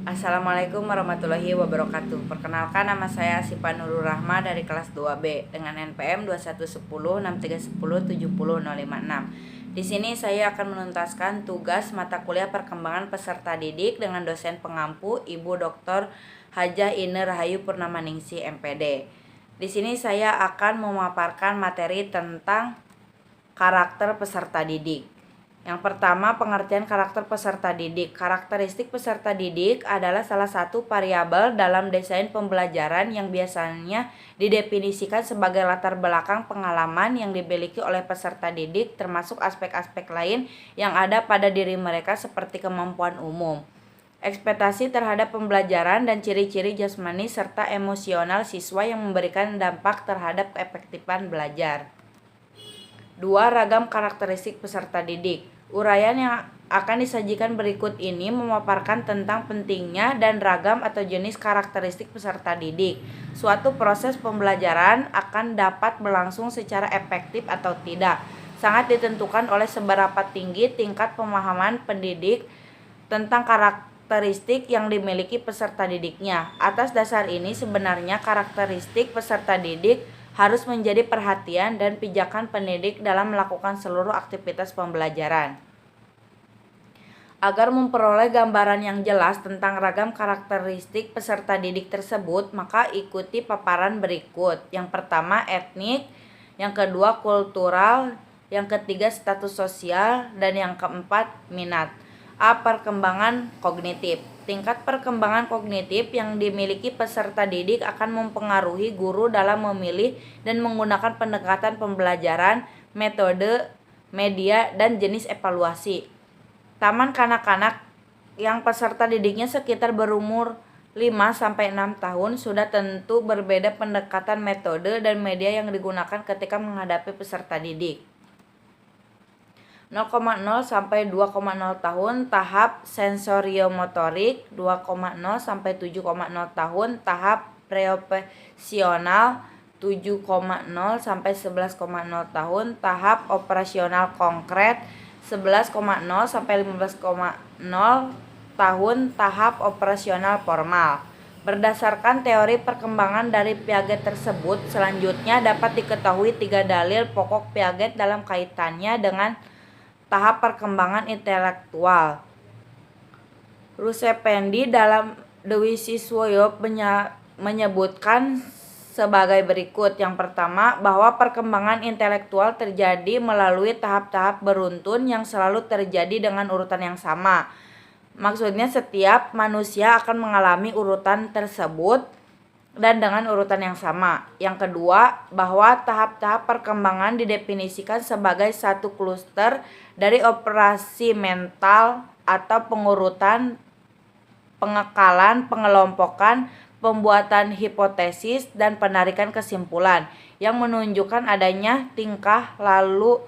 Assalamualaikum warahmatullahi wabarakatuh. Perkenalkan, nama saya Sipa Nurul Rahma dari kelas 2B dengan NPM 211063107056. Di sini saya akan menuntaskan tugas mata kuliah perkembangan peserta didik dengan dosen pengampu Ibu Dr. Hajah Ine Rahayu Purnamaningsih MPD. Di sini saya akan memaparkan materi tentang karakter peserta didik. Yang pertama, pengertian karakter peserta didik. Karakteristik peserta didik adalah salah satu variabel dalam desain pembelajaran yang biasanya didefinisikan sebagai latar belakang pengalaman yang dimiliki oleh peserta didik, termasuk aspek-aspek lain yang ada pada diri mereka seperti kemampuan umum, ekspektasi terhadap pembelajaran, dan ciri-ciri jasmani serta emosional siswa yang memberikan dampak terhadap keefektifan belajar. 2. Ragam karakteristik peserta didik. Uraian yang akan disajikan berikut ini memaparkan tentang pentingnya dan ragam atau jenis karakteristik peserta didik. Suatu proses pembelajaran akan dapat berlangsung secara efektif atau tidak, sangat ditentukan oleh seberapa tinggi tingkat pemahaman pendidik tentang karakteristik yang dimiliki peserta didiknya. Atas dasar ini, sebenarnya karakteristik peserta didik harus menjadi perhatian dan pijakan pendidik dalam melakukan seluruh aktivitas pembelajaran. Agar memperoleh gambaran yang jelas tentang ragam karakteristik peserta didik tersebut, maka ikuti paparan berikut. Yang pertama, etnik, yang kedua, kultural, yang ketiga, status sosial, dan yang keempat, minat. A. Perkembangan kognitif. Tingkat perkembangan kognitif yang dimiliki peserta didik akan mempengaruhi guru dalam memilih dan menggunakan pendekatan pembelajaran, metode, media, dan jenis evaluasi. Taman kanak-kanak yang peserta didiknya sekitar berumur 5-6 tahun sudah tentu berbeda pendekatan metode dan media yang digunakan ketika menghadapi peserta didik. 0,0 sampai 2,0 tahun tahap sensoriomotorik, 2,0 sampai 7,0 tahun tahap preoperasional, 7,0 sampai 11,0 tahun tahap operasional konkret, 11,0 sampai 15,0 tahun tahap operasional formal. Berdasarkan teori perkembangan dari Piaget tersebut, selanjutnya dapat diketahui 3 dalil pokok Piaget dalam kaitannya dengan tahap perkembangan intelektual. Rusependi dalam Dewi Siswoyo menyebutkan sebagai berikut. Yang pertama, bahwa perkembangan intelektual terjadi melalui tahap-tahap beruntun yang selalu terjadi dengan urutan yang sama. Maksudnya setiap manusia akan mengalami urutan tersebut dan dengan urutan yang sama. Yang kedua, bahwa tahap-tahap perkembangan didefinisikan sebagai satu kluster dari operasi mental atau pengurutan, pengekalan, pengelompokan, pembuatan hipotesis, dan penarikan kesimpulan yang menunjukkan adanya tingkah laku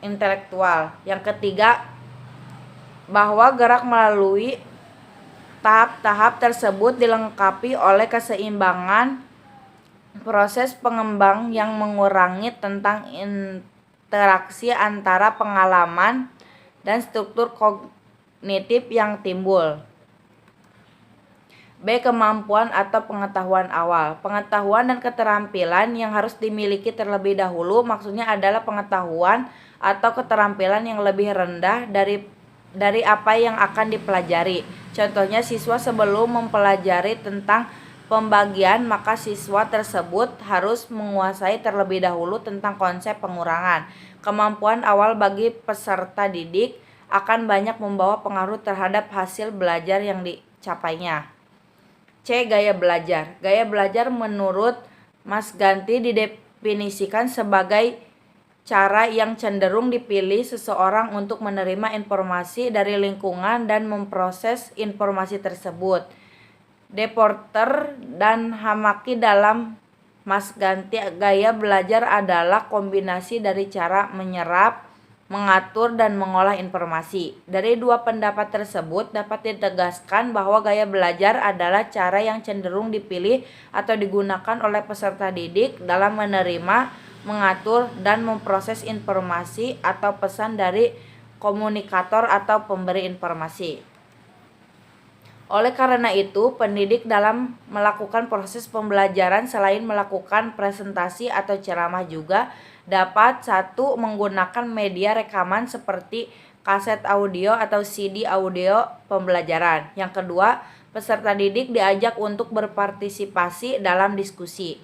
intelektual. Yang ketiga, bahwa gerak melalui tahap-tahap tersebut dilengkapi oleh keseimbangan proses pengembang yang mengurangi tentang interaksi antara pengalaman dan struktur kognitif yang timbul. B. Kemampuan atau pengetahuan awal. Pengetahuan dan keterampilan yang harus dimiliki terlebih dahulu maksudnya adalah pengetahuan atau keterampilan yang lebih rendah dari apa yang akan dipelajari. Contohnya, siswa sebelum mempelajari tentang pembagian, maka siswa tersebut harus menguasai terlebih dahulu tentang konsep pengurangan. Kemampuan awal bagi peserta didik akan banyak membawa pengaruh terhadap hasil belajar yang dicapainya. C. Gaya belajar. Gaya belajar menurut Mas Ganti didefinisikan sebagai cara yang cenderung dipilih seseorang untuk menerima informasi dari lingkungan dan memproses informasi tersebut. De Porter dan Hamaki dalam Mas Ganti, gaya belajar adalah kombinasi dari cara menyerap, mengatur, dan mengolah informasi. Dari dua pendapat tersebut dapat ditegaskan bahwa gaya belajar adalah cara yang cenderung dipilih atau digunakan oleh peserta didik dalam menerima, mengatur, dan memproses informasi atau pesan dari komunikator atau pemberi informasi. Oleh karena itu, pendidik dalam melakukan proses pembelajaran selain melakukan presentasi atau ceramah juga dapat satu menggunakan media rekaman seperti kaset audio atau CD audio pembelajaran. Yang kedua, peserta didik diajak untuk berpartisipasi dalam diskusi.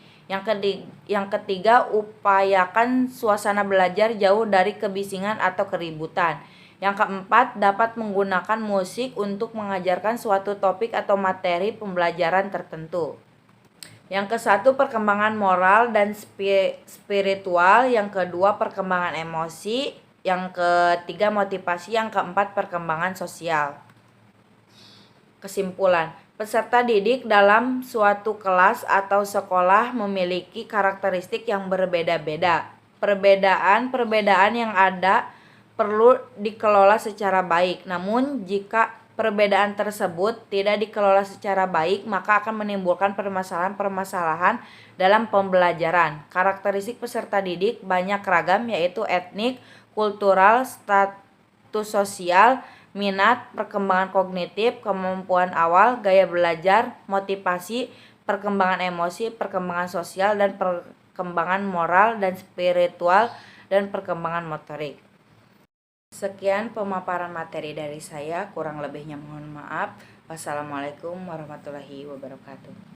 Yang ketiga, upayakan suasana belajar jauh dari kebisingan atau keributan. Yang keempat, dapat menggunakan musik untuk mengajarkan suatu topik atau materi pembelajaran tertentu. Yang kesatu, perkembangan moral dan spiritual. Yang kedua, perkembangan emosi. Yang ketiga, motivasi. Yang keempat, perkembangan sosial. Kesimpulan, peserta didik dalam suatu kelas atau sekolah memiliki karakteristik yang berbeda-beda. Perbedaan yang ada perlu dikelola secara baik. Namun, jika perbedaan tersebut tidak dikelola secara baik, maka akan menimbulkan permasalahan-permasalahan dalam pembelajaran. Karakteristik peserta didik banyak ragam, yaitu etnik, kultural, status sosial, minat, perkembangan kognitif, kemampuan awal, gaya belajar, motivasi, perkembangan emosi, perkembangan sosial, dan perkembangan moral dan spiritual, dan perkembangan motorik. Sekian pemaparan materi dari saya, kurang lebihnya mohon maaf. Wassalamualaikum warahmatullahi wabarakatuh.